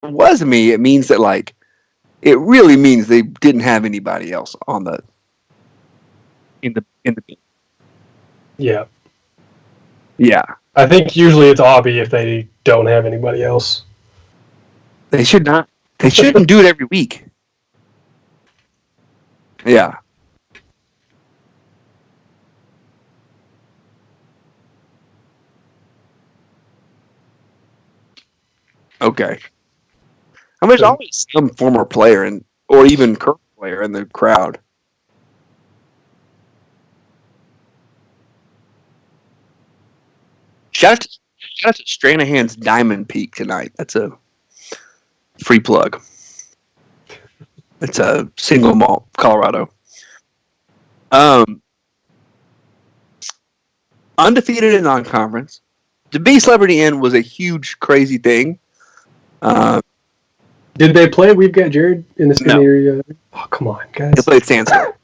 was me, it means that like it really means they didn't have anybody else on the in the Yeah. yeah. I think usually it's Aubie if they don't have anybody else. They should not. They shouldn't do it every week. Yeah. Okay. I mean, there's always some former player or even current player in the crowd. Shout out to Stranahan's Diamond Peak tonight. That's a free plug. It's a single malt, Colorado. Undefeated in non-conference. To be Celebrity Inn was a huge, crazy thing. Did they play We've Got Jared in the skinny No. area? Oh, come on, guys. They played Sandstorm.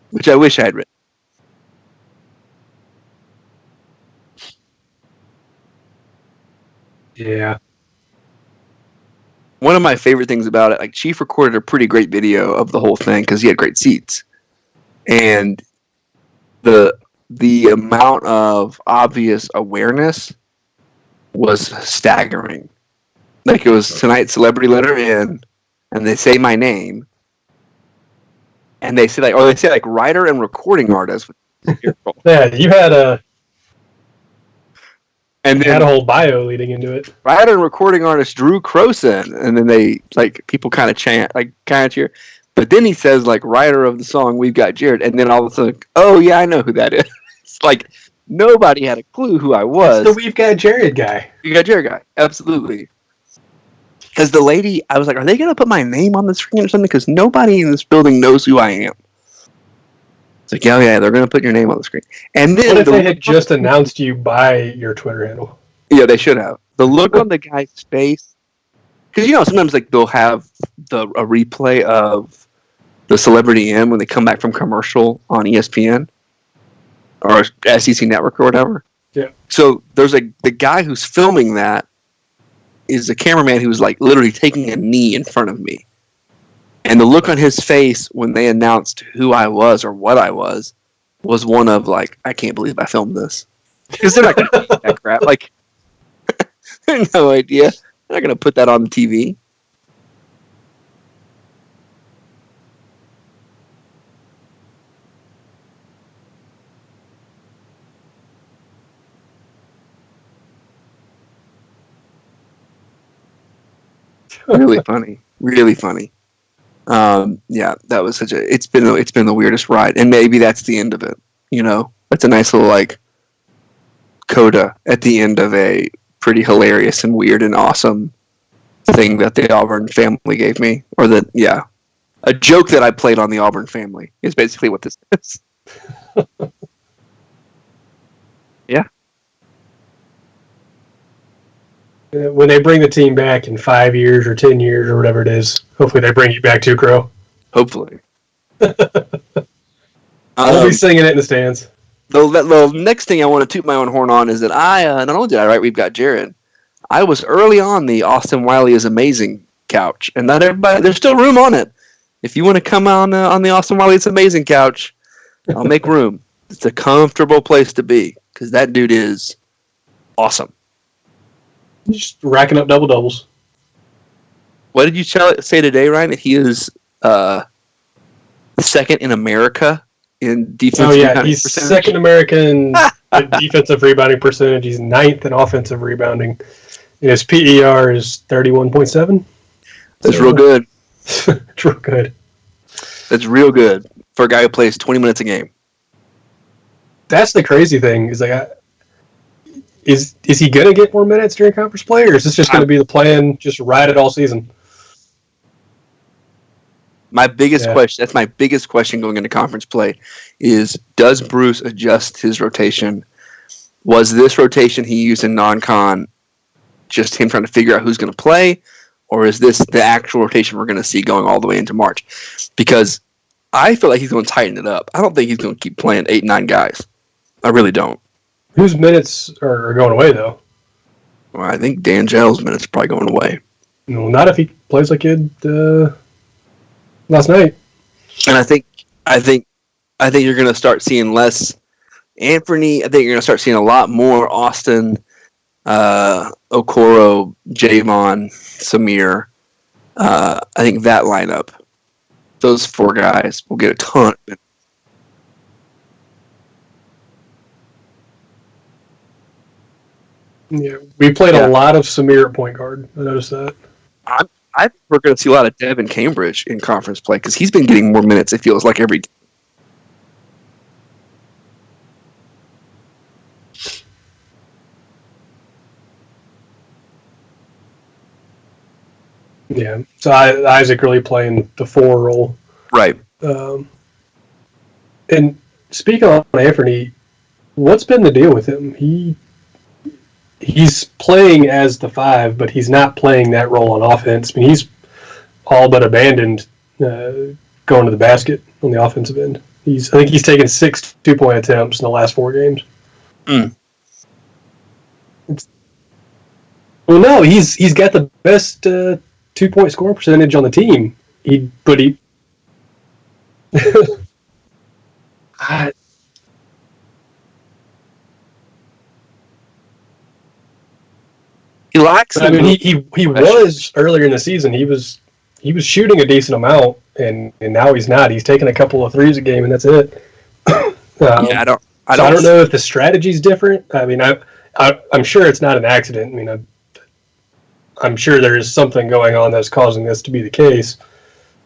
Which I wish I had written. Yeah. One of my favorite things about it, like Chief recorded a pretty great video of the whole thing because he had great seats. And the amount of obvious awareness was staggering. Like it was tonight's celebrity letter in, and they say my name, and they say like writer and recording artist. Yeah, you had a and had a whole bio leading into it. Writer and recording artist Drew Croson, and then they like people kind of cheer. But then he says like writer of the song We've Got Jared, and then all of a sudden, oh yeah, I know who that is. Like nobody had a clue who I was. It's the We've Got Jared guy. You got Jared guy, absolutely. Because the lady, I was like, are they going to put my name on the screen or something? Because nobody in this building knows who I am. It's like, yeah, they're going to put your name on the screen. And then what if they had just announced you by your Twitter handle? Yeah, they should have. The look on the guy's face, because sometimes like they'll have a replay of the Celebrity Inn when they come back from commercial on ESPN or SEC Network or whatever. Yeah. So there's the guy who's filming that is a cameraman who was like literally taking a knee in front of me. And the look on his face when they announced who I was or what I was one of like, I can't believe I filmed this. Because they're not going to do that crap. Like, they have no idea. They're not going to put that on the TV. Really funny. Really funny. Yeah, that was it's been the weirdest ride, and maybe that's the end of it. That's a nice little like coda at the end of a pretty hilarious and weird and awesome thing that the Auburn family gave me, or a joke that I played on the Auburn family is basically what this is. Yeah. When they bring the team back in 5 years or 10 years or whatever it is, hopefully they bring you back too, Crow. Hopefully. I'll be singing it in the stands. The next thing I want to toot my own horn on is that I not only did I write We've Got Jared, I was early on the Austin Wiley is Amazing couch, and not everybody. There's still room on it. If you want to come on the Austin Wiley is Amazing couch, I'll make room. It's a comfortable place to be because that dude is awesome. Just racking up double doubles. What did you say today, Ryan? That he is second in America in defensive rebounding he's percentage? second American in defensive rebounding percentage. He's ninth in offensive rebounding. And his PER is 31.7. That's real good. It's real good. That's real good for a guy who plays 20 minutes a game. That's the crazy thing. Is like, is he going to get more minutes during conference play, or is this just going to be the plan, just ride it all season? My biggest question, that's my biggest question going into conference play, is does Bruce adjust his rotation? Was this rotation he used in non-con just him trying to figure out who's going to play, or is this the actual rotation we're going to see going all the way into March? Because I feel like he's going to tighten it up. I don't think he's going to keep playing 8-9 guys. I really don't. Whose minutes are going away, though? Well, I think Dan Gell's minutes are probably going away. No, not if he plays like he did last night. And I think you're going to start seeing less Anthony. I think you're going to start seeing a lot more Austin, Okoro, Javon, Samir. I think that lineup, those four guys, will get a ton of minutes. Yeah, we played a lot of Samir at point guard. I noticed that. I think we're going to see a lot of Devin Cambridge in conference play because he's been getting more minutes, it feels like, every day. Yeah, so Isaac really playing the 4 role. Right. And speaking on Anthony, what's been the deal with him? He's playing as the 5, but he's not playing that role on offense. I mean, he's all but abandoned going to the basket on the offensive end. I think he's taken 6 2-point attempts in the last 4 games. Well, no, he's got the best 2-point scoring percentage on the team. He lacks. I mean, he was earlier in the season. He was shooting a decent amount, and now he's not. He's taking a couple of threes a game, and that's it. I don't know if the strategy's different. I mean, I'm sure it's not an accident. I mean, I'm sure there's something going on that's causing this to be the case.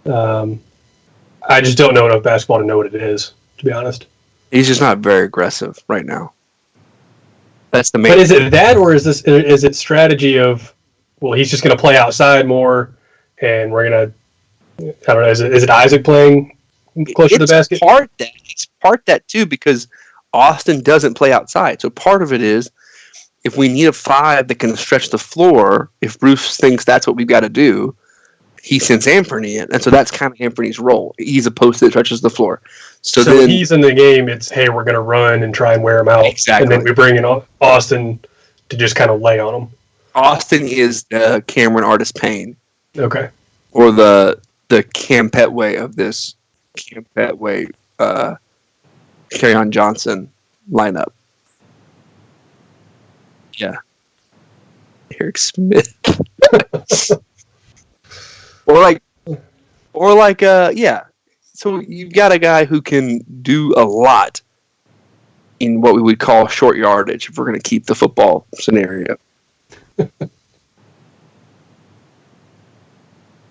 I just don't know enough basketball to know what it is, to be honest. He's just not very aggressive right now. That's the main. But is it that, or is it strategy of, well, he's just going to play outside more, and we're going to, I don't know, is it Isaac playing closer to the basket? It's part that too, because Austin doesn't play outside. So part of it is, if we need a 5 that can stretch the floor, if Bruce thinks that's what we've got to do, he sends Anthony in. And so that's kind of Anthony's role. He's a post that stretches the floor. So then, when he's in the game, it's, hey, we're going to run and try and wear him out. Exactly. And then we bring in Austin to just kind of lay on him. Austin is the Cameron Artis Payne. Okay. Or the Cam Petway of this Cam Petway, Kerryon Johnson lineup. Yeah. Eric Smith. or like, yeah. So you've got a guy who can do a lot in what we would call short yardage if we're going to keep the football scenario.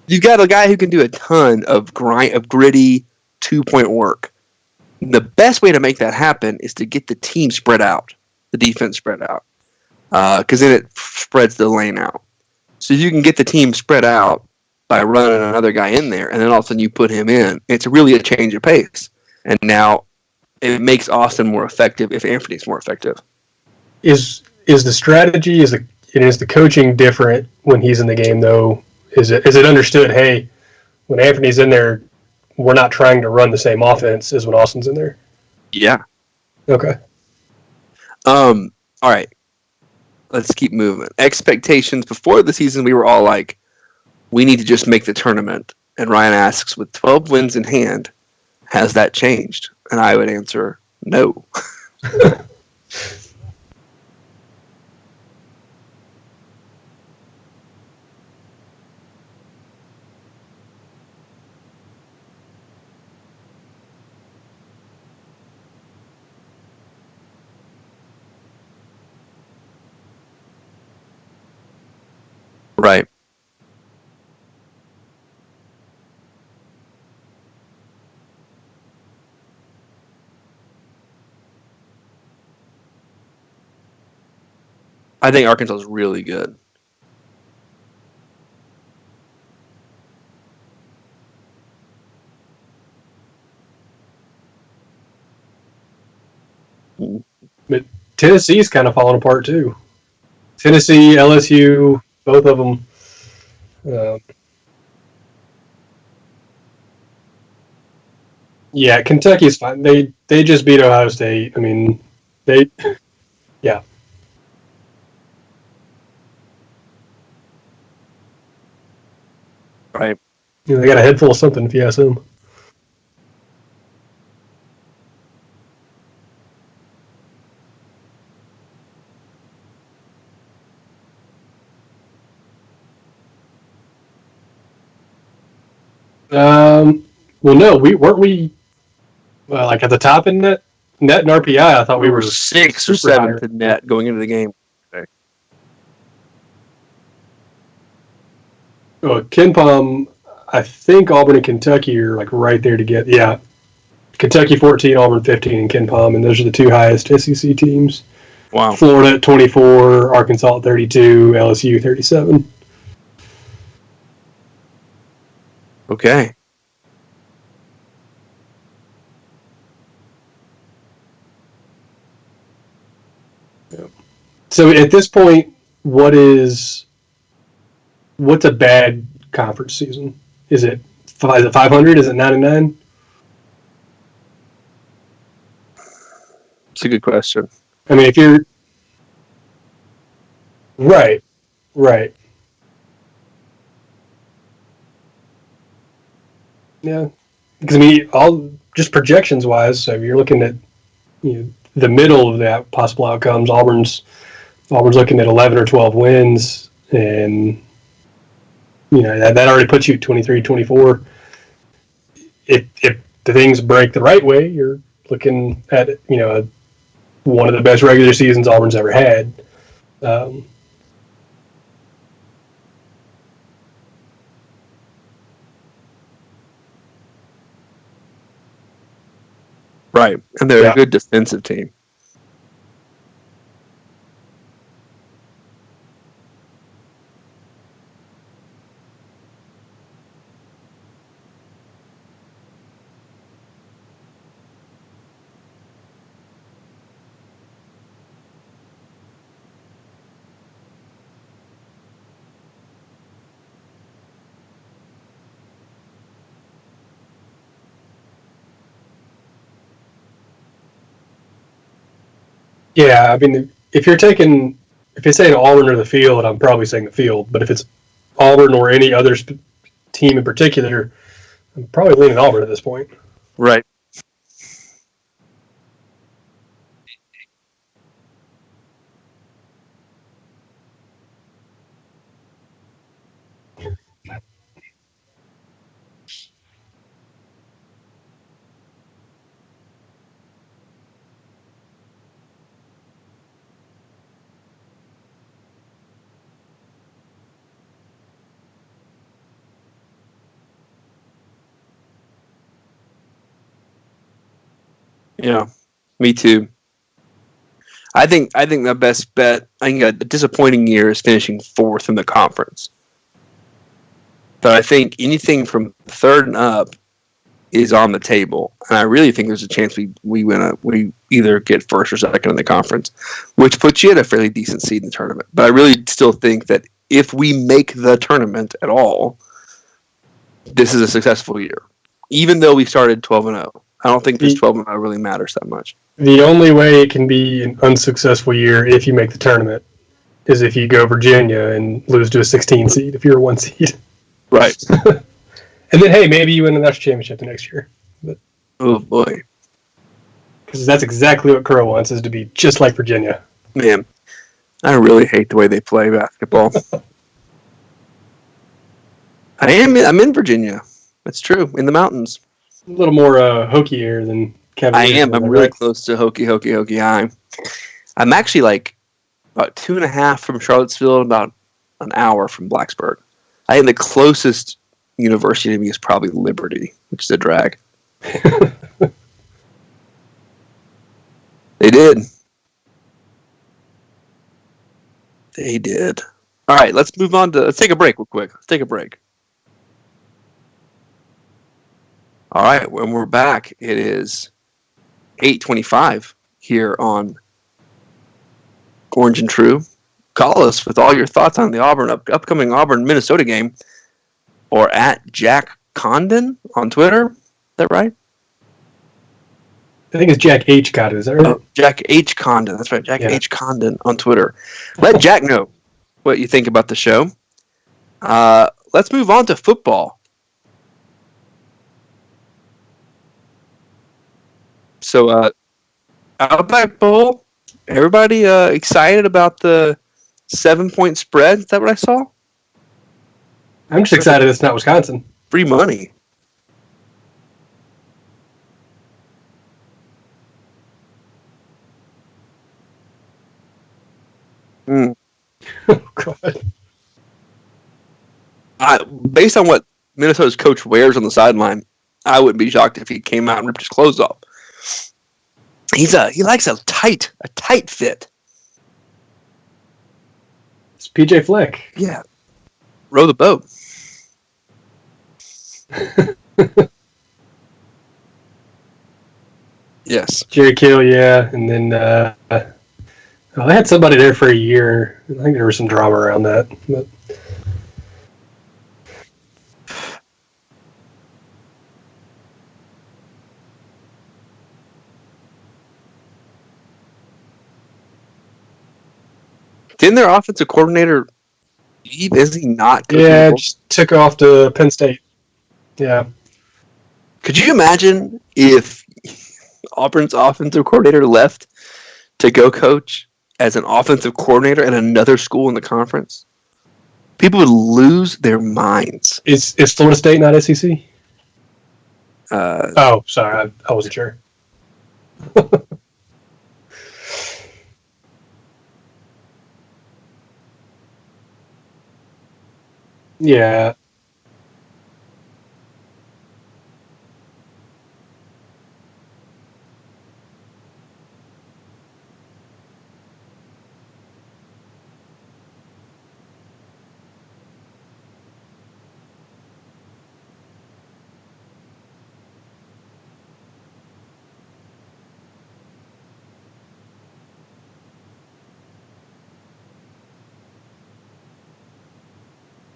You've got a guy who can do a ton of gritty 2-point work. The best way to make that happen is to get the team spread out, the defense spread out, because then it spreads the lane out. So you can get the team spread out by running another guy in there, and then all of a sudden you put him in. It's really a change of pace. And now it makes Austin more effective if Anthony's more effective. Is the strategy, is the coaching different when he's in the game, though? Is it understood, hey, when Anthony's in there, we're not trying to run the same offense as when Austin's in there? Yeah. Okay. All right. Let's keep moving. Expectations before the season, we were all like, we need to just make the tournament. And Ryan asks, with 12 wins in hand, has that changed? And I would answer, no. Right. I think Arkansas is really good. But Tennessee's kind of falling apart, too. Tennessee, LSU, both of them. Yeah, Kentucky's fine. They just beat Ohio State. I mean, yeah. Right. You know, they got a head full of something, if you ask them. Well, no, weren't we like at the top in net and RPI. I thought we were 6th or 7th in net going into the game. Well, KenPom, I think Auburn and Kentucky are like right there to get. Yeah, Kentucky 14, Auburn 15, and KenPom, and those are the two highest SEC teams. Wow. Florida at 24, Arkansas at 32, LSU 37. Okay. So at this point, what's a bad conference season? Is it 500? Is it 9-9? It's a good question. I mean, if you're right. Yeah, because I mean, all just projections wise. So if you're looking at the middle of that possible outcomes, Auburn's looking at 11 or 12 wins, and that already puts you at 23, 24. If the things break the right way, you're looking at one of the best regular seasons Auburn's ever had. Right, and they're a good defensive team. Yeah, I mean, if you're saying Auburn or the field, I'm probably saying the field. But if it's Auburn or any other team in particular, I'm probably leaning Auburn at this point. Right. Yeah, me too. I think the best bet. I think a disappointing year is finishing 4th in the conference. But I think anything from 3rd and up is on the table, and I really think there's a chance we either get 1st or 2nd in the conference, which puts you at a fairly decent seed in the tournament. But I really still think that if we make the tournament at all, this is a successful year, even though we started 12-0. I don't think this 12-0 really matters that much. The only way it can be an unsuccessful year if you make the tournament is if you go Virginia and lose to a 16 seed if you're a 1 seed. Right. And then, hey, maybe you win the national championship the next year. But, oh, boy. Because that's exactly what Crow wants, is to be just like Virginia. Man, I really hate the way they play basketball. I'm in Virginia. That's true. In the mountains. A little more hokier than Cavaliers. I am. I'm really close to Hokie High. I'm actually like about 2.5 from Charlottesville, about an hour from Blacksburg. I think the closest university to me is probably Liberty, which is a drag. They did. All right, let's move on to. Let's take a break real quick. Let's take a break. All right, when we're back, it is 8:25 here on Orange and True. Call us with all your thoughts on the upcoming Auburn-Minnesota game, or at Jack Condon on Twitter. Is that right? I think it's Jack H. Condon. Is that right? Oh, Jack H. Condon. That's right. Jack H. Condon on Twitter. Let Jack know what you think about the show. let's move on to football. So, Outback Bowl. Everybody excited about the 7-point spread? Is that what I saw? I'm just excited it's not Wisconsin. Free money. Oh, God. Based on what Minnesota's coach wears on the sideline, I wouldn't be shocked if he came out and ripped his clothes off. He likes a tight fit. It's PJ Fleck. Yeah. Row the boat. Yes. Jerry Kill, yeah. And then they had somebody there for a year. I think there was some drama around that. But Didn't their offensive coordinator leave? Is he not? yeah, just took off to Penn State. Yeah. Could you imagine if Auburn's offensive coordinator left to go coach as an offensive coordinator at another school in the conference? People would lose their minds. Is Florida State not SEC? Uh, Oh, sorry. I wasn't sure. Yeah.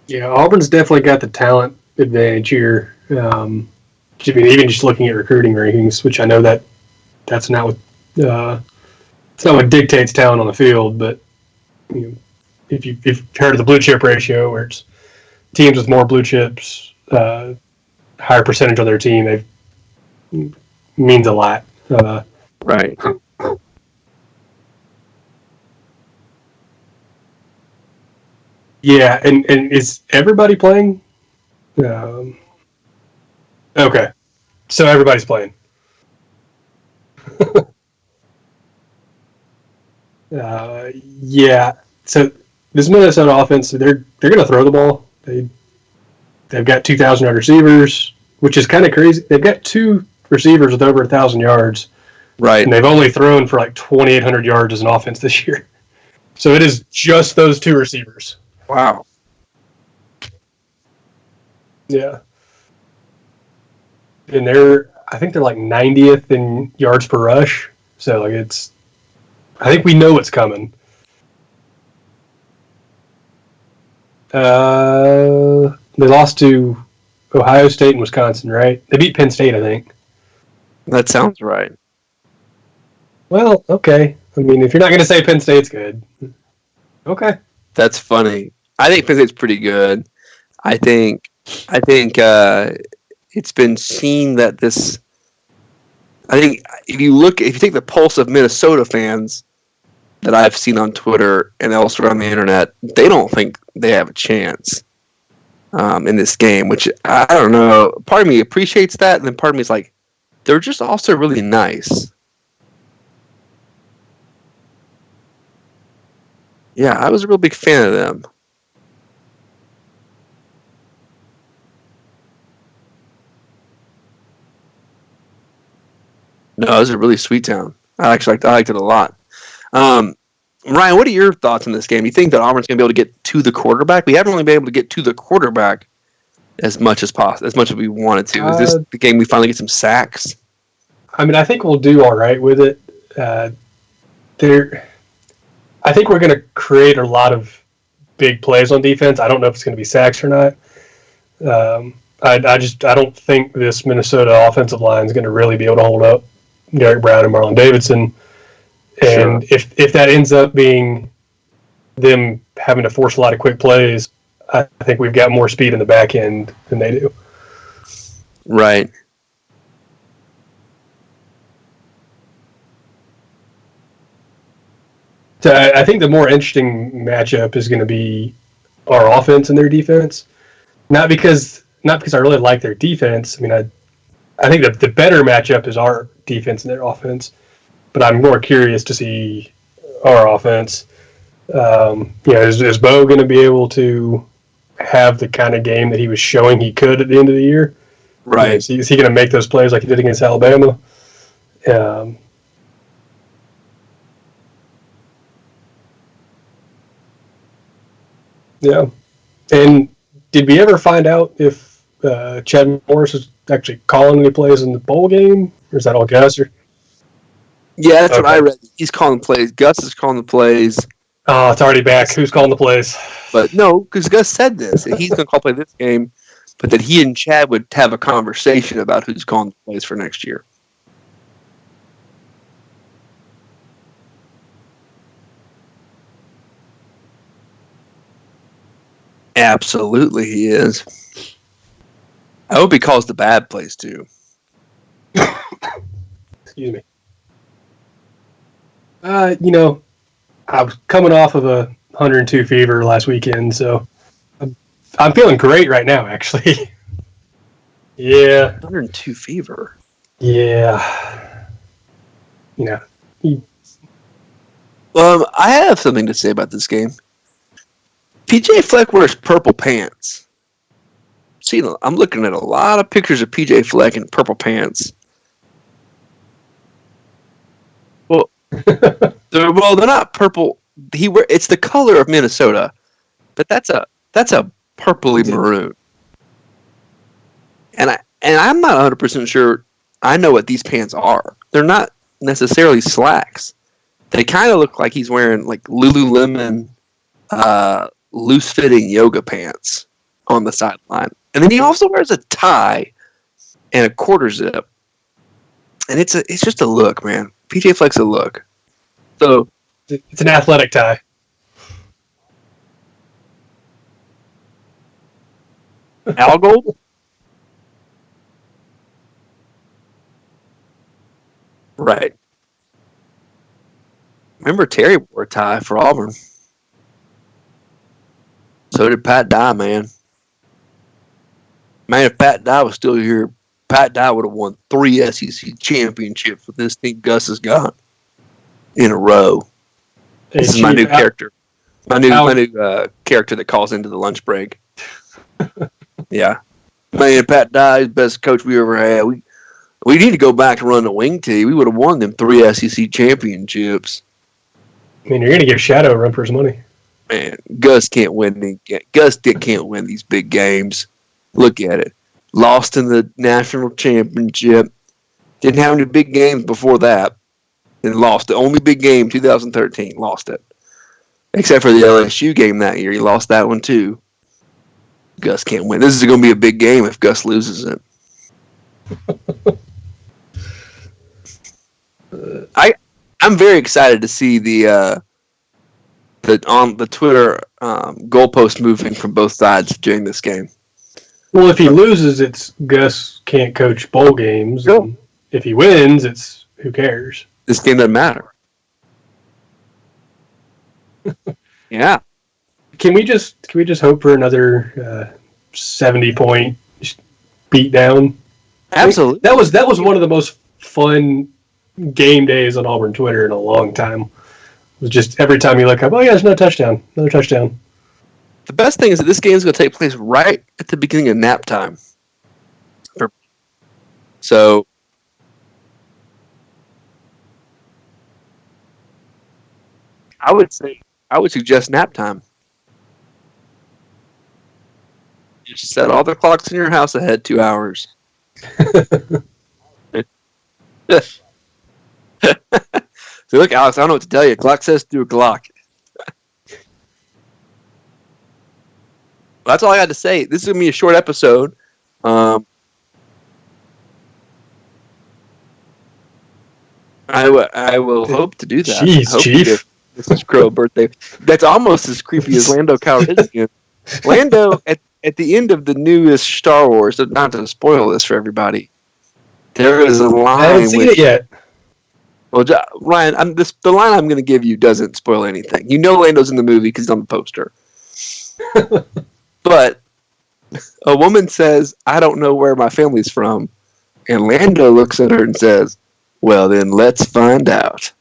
Yeah, Auburn's definitely got the talent advantage here. I mean, even just looking at recruiting rankings, which I know that's not what it's not what dictates talent on the field, but you know, if you've heard of the blue chip ratio, where it's teams with more blue chips, higher percentage on their team, they means a lot. right. Yeah, and is everybody playing? Okay, so everybody's playing. Yeah. So this Minnesota offense, they're going to throw the ball. They've got 2,000-yard receivers, which is kind of crazy. They've got 2 receivers with over 1,000 yards, Right. and they've only thrown for like 2,800 yards as an offense this year. So it is just those 2 receivers. Wow. Yeah. And I think they're like 90th in yards per rush. So like I think we know what's coming. They lost to Ohio State and Wisconsin, right? They beat Penn State, I think. That sounds right. Well, okay. I mean, if you're not going to say Penn State's good, okay. That's funny. I think Penn State's pretty good. I think it's been seen that this. I think if you take the pulse of Minnesota fans that I've seen on Twitter and elsewhere on the internet, they don't think they have a chance in this game. Which I don't know. Part of me appreciates that, and then part of me is like, they're just also really nice. Yeah, I was a real big fan of them. No, it was a really sweet town. I liked it a lot. Ryan, what are your thoughts on this game? You think that Auburn's going to be able to get to the quarterback? We haven't really been able to get to the quarterback as much as possible, as much as we wanted to. Is this the game we finally get some sacks? I mean, I think we'll do all right with it. I think we're going to create a lot of big plays on defense. I don't know if it's going to be sacks or not. I don't think this Minnesota offensive line is going to really be able to hold up Derek Brown and Marlon Davidson. And if that ends up being them having to force a lot of quick plays, I think we've got more speed in the back end than they do. Right. So I think the more interesting matchup is going to be our offense and their defense. Not because I really like their defense. I mean, I think that the better matchup is our defense and their offense. But I'm more curious to see our offense. Is Bo going to be able to have the kind of game that he was showing he could at the end of the year? Right. Is he going to make those plays like he did against Alabama? Yeah. And did we ever find out if Chad Morris is actually calling any plays in the bowl game? Or is that all Gus? Yeah, that's what I read. He's calling plays. Gus is calling the plays. Oh, it's already back. Who's calling the plays? But no, because Gus said this. He's going to call play this game, but that he and Chad would have a conversation about who's calling the plays for next year. Absolutely, he is. I hope he calls the bad plays too. Excuse me. I was coming off of a 102 fever last weekend, so I'm feeling great right now, actually. Yeah. 102 fever. Yeah. I have something to say about this game. PJ Fleck wears purple pants. I'm looking at a lot of pictures of PJ Fleck in purple pants. Well, they're not purple. It's the color of Minnesota, but that's a purpley maroon. And I'm not 100% sure I know what these pants are. They're not necessarily slacks. They kind of look like he's wearing like Lululemon loose-fitting yoga pants on the sideline. And then he also wears a tie and a quarter zip. And it's just a look, man. PJ Fleck's a look. So it's an athletic tie. Algold? Right. Remember Terry wore a tie for Auburn. So did Pat Dye, man. Man, if Pat Dye was still here, Pat Dye would have won 3 SEC championships with this team Gus has got in a row. This is my new character. My new character that calls into the lunch break. Yeah. Man, Pat Dye is the best coach we ever had. We need to go back to run the wing tee. We would have won them 3 SEC championships. I mean, you're going to give Shadow a run for his money. Man, Gus can't win. Gus can't win these big games. Look at it. Lost in the national championship. Didn't have any big games before that. And lost the only big game, 2013. Lost it. Except for the LSU game that year. He lost that one too. Gus can't win. This is going to be a big game if Gus loses it. I'm very excited to see the on the Twitter goalpost moving from both sides during this game. Well, if he loses, it's Gus can't coach bowl games. Cool. And if he wins, it's who cares? This game doesn't matter. Yeah. Can we just hope for another 70-point beatdown? Absolutely. That was one of the most fun game days on Auburn Twitter in a long time. It was just every time you look up, oh yeah, there's another touchdown. The best thing is that this game is going to take place right at the beginning of nap time. So, I would suggest nap time. Just set all the clocks in your house ahead 2 hours. So look, Alex, I don't know what to tell you. Clock says 2 o'clock. That's all I got to say. This is going to be a short episode. I will hope to do that. Jeez, Chief. This is Crow birthday. That's almost as creepy as Lando Calrissian. Lando at the end of the newest Star Wars. Not to spoil this for everybody, there is a I haven't line seen with it yet. well, Ryan. The line I'm going to give you doesn't spoil anything. You know Lando's in the movie because he's on the poster. But a woman says, "I don't know where my family's from," and Lando looks at her and says, "Well, then let's find out."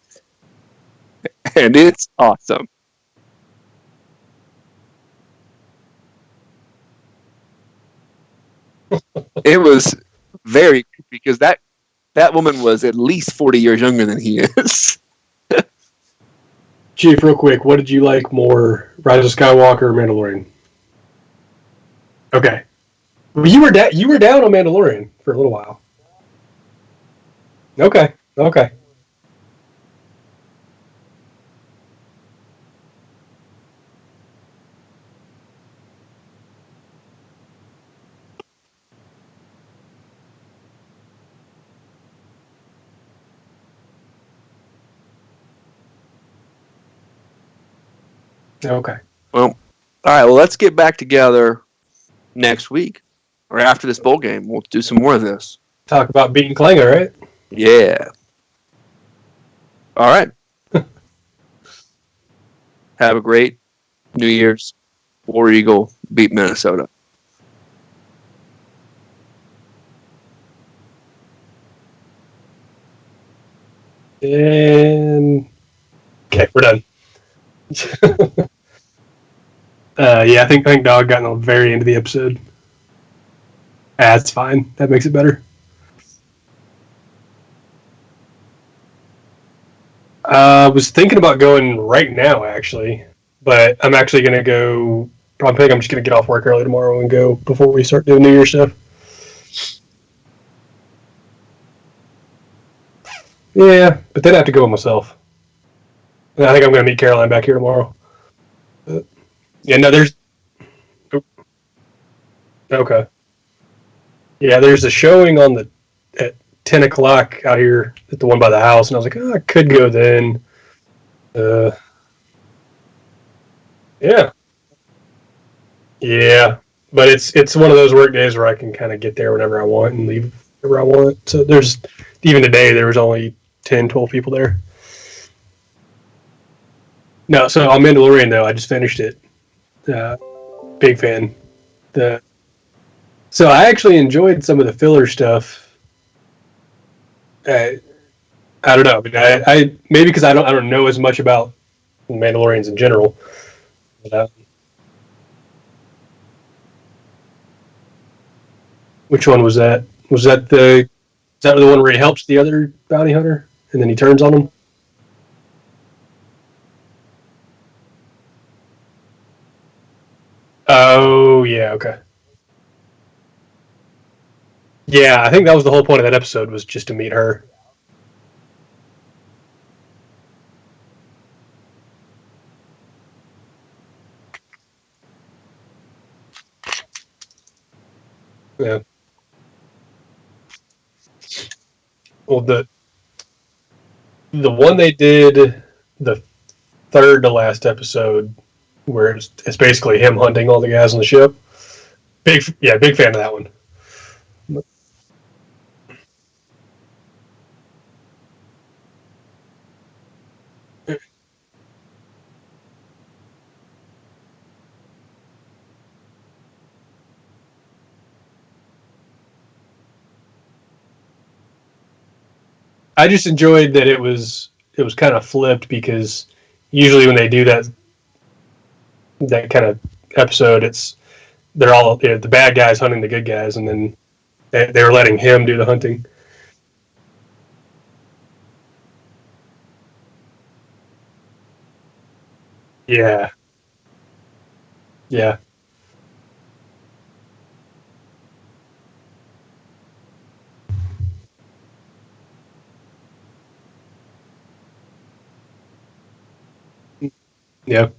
And it's awesome. It was very because that woman was at least 40 years younger than he is. Chief, real quick, what did you like more, Rise of Skywalker or Mandalorian? Okay, well, you were down on Mandalorian for a little while. Okay, okay, okay. Well, all right. Well, let's get back together next week or after this bowl game. We'll do some more of this. Talk about beating Klanga, right? Yeah. All right. Have a great New Year's. War Eagle beat Minnesota. And okay, we're done. Yeah, I think Dog got in the very end of the episode. That's fine. That makes it better. I was thinking about going right now, actually, but I'm actually gonna go. I think I'm just gonna get off work early tomorrow and go before we start doing New Year stuff. Yeah, but then I have to go with myself. And I think I'm gonna meet Caroline back here tomorrow. But, yeah, no, there's okay. Yeah, there's a showing on the at 10 o'clock out here at the one by the house, and I was like, oh, I could go then. Uh, yeah, yeah, but it's one of those work days where I can kind of get there whenever I want and leave whenever I want. So there's even today there was only 10, 12 people there. No, so on Mandalorian though, I just finished it. Uh, Big fan. The So I actually enjoyed some of the filler stuff. Uh, I don't know. I maybe because I don't know as much about Mandalorians in general. But, which one was that? Was that the Is that the one where he helps the other bounty hunter and then he turns on him? Oh yeah, okay. Yeah, I think that was the whole point of that episode was just to meet her. Yeah. Well, the one they did the third to last episode where it's basically him hunting all the guys on the ship. Big fan of that one. I just enjoyed that it was kind of flipped because usually when they do that kind of episode, it's they're all the bad guys hunting the good guys, and then they were letting him do the hunting. Yeah, yeah, yeah.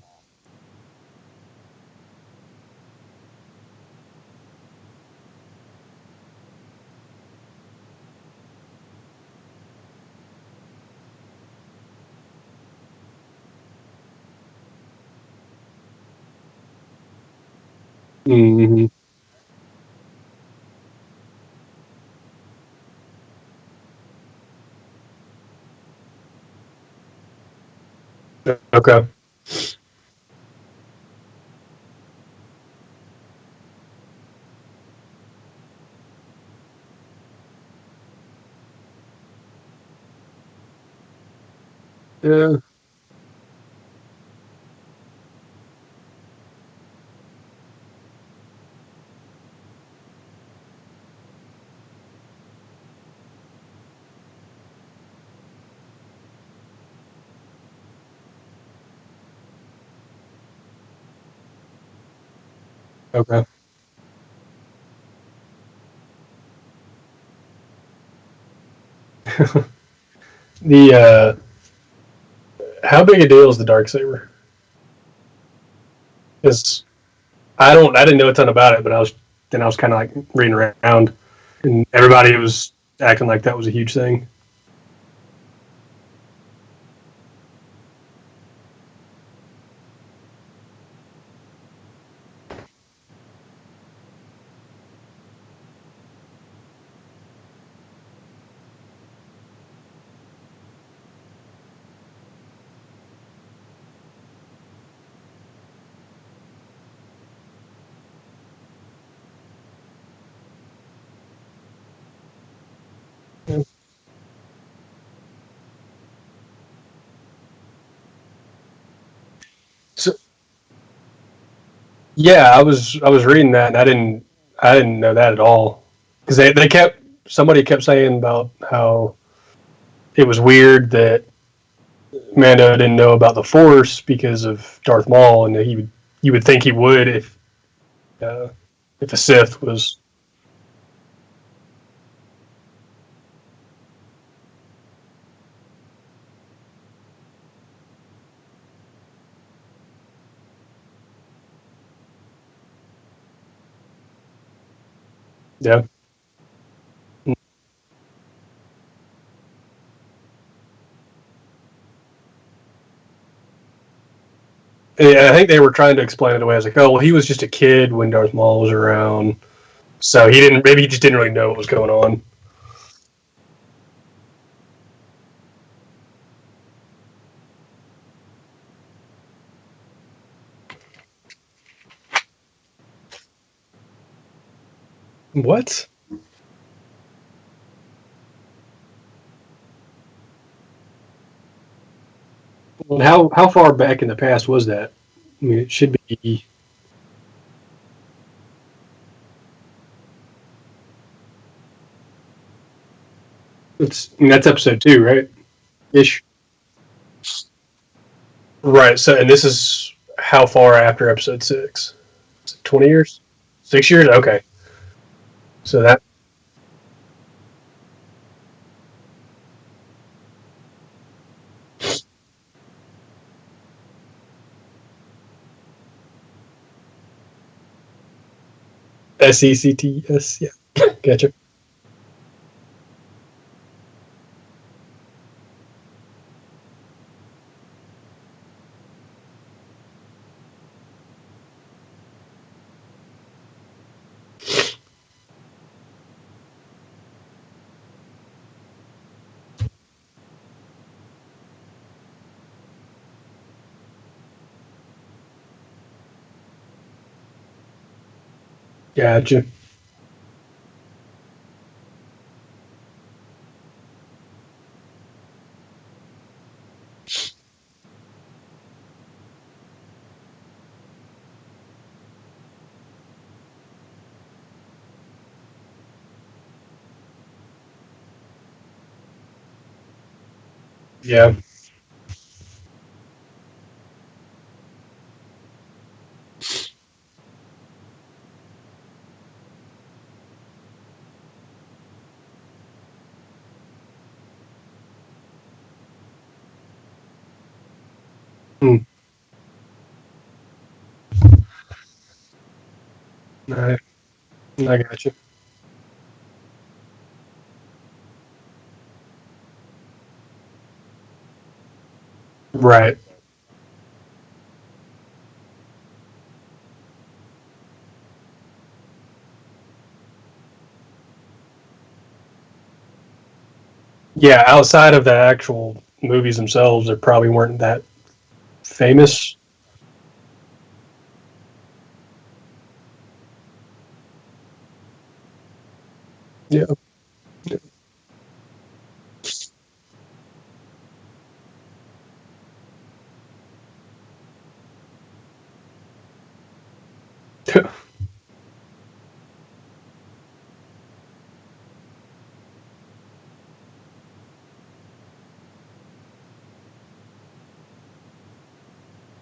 Hmm. Okay. Yeah. Okay. The how big a deal is the dark saber? Because I didn't know a ton about it, but I was kind of like reading around, and everybody was acting like that was a huge thing. So yeah, I was reading that, and I didn't know that at all because they kept somebody kept saying about how it was weird that Mando didn't know about the Force because of Darth Maul, and that he would you would think he would uh, if a Sith was. Yeah. Yeah, I think they were trying to explain it away. I was like, oh, well, he was just a kid when Darth Maul was around, so he didn't. Maybe he just didn't really know what was going on. What? Well, how far back in the past was that? I mean, it should be. I mean, that's episode 2, right? Ish. Right. So, and this is how far after episode 6? Is it 20 years? 6 years? Okay. So that SECTS. Yeah. Gotcha. Gotcha. Yeah. Hmm. I, I gotcha. Right. Yeah, outside of the actual movies themselves, they probably weren't that famous. Yeah.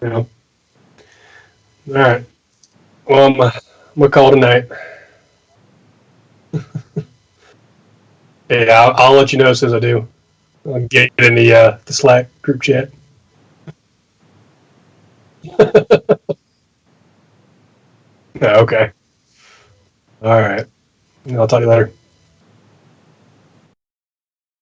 Yeah. All right. Well, I'm gonna call tonight. Yeah, I'll let you know as soon as I do. I'll get in the Slack group chat. Yeah, okay. All right. I'll talk to you later.